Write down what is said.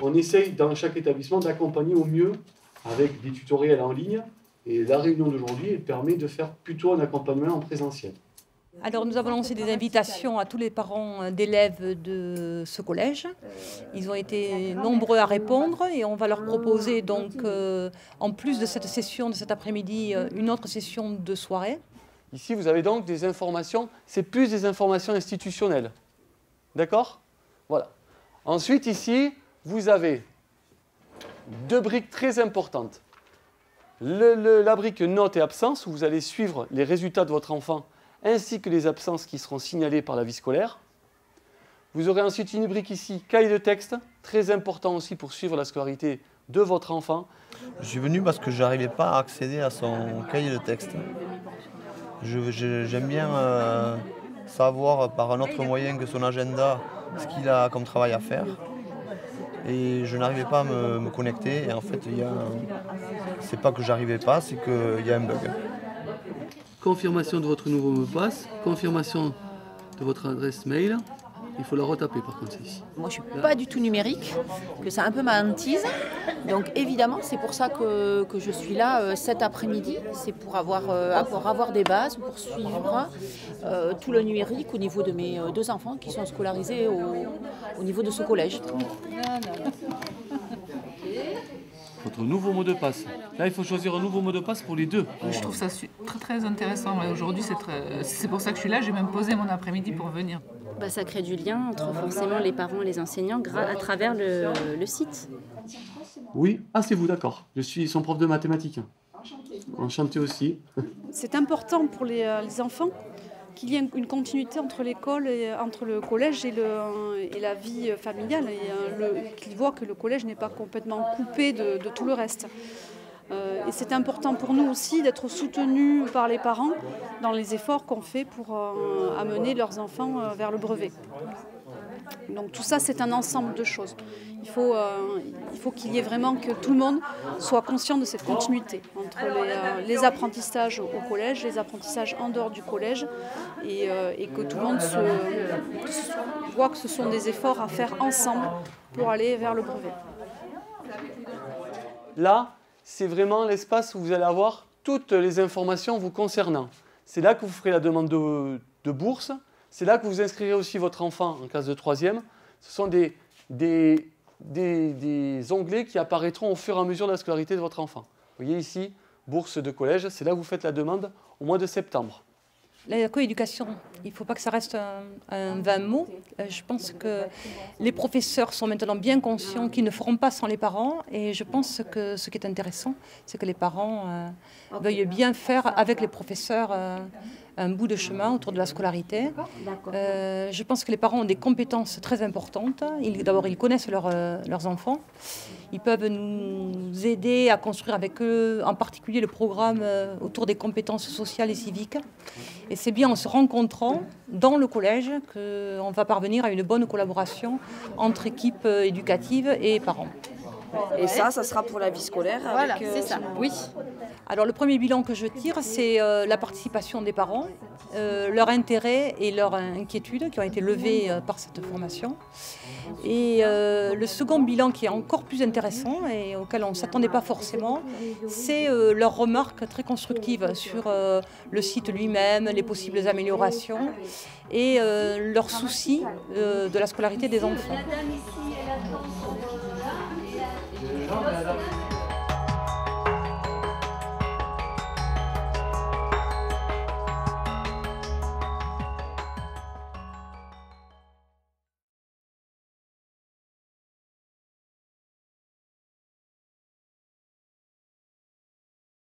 On essaye dans chaque établissement d'accompagner au mieux avec des tutoriels en ligne. Et la réunion d'aujourd'hui permet de faire plutôt un accompagnement en présentiel. Alors nous avons lancé des invitations à tous les parents d'élèves de ce collège. Ils ont été nombreux à répondre et on va leur proposer donc, en plus de cette session de cet après-midi, une autre session de soirée. Ici, vous avez donc des informations, c'est plus des informations institutionnelles. D'accord? Voilà. Ensuite, ici, vous avez deux briques très importantes. La brique notes et absences, où vous allez suivre les résultats de votre enfant, ainsi que les absences qui seront signalées par la vie scolaire. Vous aurez ensuite une brique ici, cahier de texte, très important aussi pour suivre la scolarité de votre enfant. Je suis venu parce que je n'arrivais pas à accéder à son cahier de texte. J'aime bien savoir par un autre moyen que son agenda ce qu'il a comme travail à faire. Et je n'arrivais pas à me connecter. Et en fait, c'est pas que j'arrivais pas, c'est qu'il y a un bug. Confirmation de votre nouveau mot de passe, confirmation de votre adresse mail. Il faut la retaper par contre ici. Moi je ne suis pas du tout numérique, que c'est un peu ma hantise. Donc évidemment c'est pour ça que je suis là cet après-midi. C'est pour avoir des bases, pour suivre tout le numérique au niveau de mes deux enfants qui sont scolarisés au niveau de ce collège. Votre nouveau mot de passe. Là, il faut choisir un nouveau mot de passe pour les deux. Je trouve ça très très intéressant. Aujourd'hui, c'est pour ça que je suis là. J'ai même posé mon après-midi pour venir. Ça crée du lien entre forcément les parents et les enseignants à travers le site. Oui, ah c'est vous, d'accord. Je suis son prof de mathématiques. Enchanté aussi. C'est important pour les enfants qu'il y ait une continuité entre l'école et entre le collège et la vie familiale, et qu'ils voient que le collège n'est pas complètement coupé de tout le reste. Et c'est important pour nous aussi d'être soutenus par les parents dans les efforts qu'on fait pour amener leurs enfants vers le brevet. Donc tout ça, c'est un ensemble de choses. Il faut qu'il y ait vraiment que tout le monde soit conscient de cette continuité entre les apprentissages au collège, les apprentissages en dehors du collège, et que tout le monde voit que ce sont des efforts à faire ensemble pour aller vers le brevet. Là, c'est vraiment l'espace où vous allez avoir toutes les informations vous concernant. C'est là que vous ferez la demande de bourse. C'est là que vous inscrirez aussi votre enfant en classe de 3e. Ce sont des onglets qui apparaîtront au fur et à mesure de la scolarité de votre enfant. Vous voyez ici, bourse de collège, c'est là que vous faites la demande au mois de septembre. La coéducation, il ne faut pas que ça reste un vain mot. Je pense que les professeurs sont maintenant bien conscients qu'ils ne feront pas sans les parents. Et je pense que ce qui est intéressant, c'est que les parents veuillent bien faire avec les professeurs un bout de chemin autour de la scolarité. Je pense que les parents ont des compétences très importantes. D'abord, ils connaissent leurs enfants. Ils peuvent nous aider à construire avec eux, en particulier le programme autour des compétences sociales et civiques. Et c'est bien en se rencontrant dans le collège qu'on va parvenir à une bonne collaboration entre équipes éducatives et parents. Et ça sera pour la vie scolaire. Voilà, c'est ça. Oui. Alors le premier bilan que je tire, c'est la participation des parents, leur intérêt et leur inquiétude qui ont été levées par cette formation. Et le second bilan qui est encore plus intéressant et auquel on ne s'attendait pas forcément, c'est leurs remarques très constructives sur le site lui-même, les possibles améliorations et leur souci de la scolarité des enfants.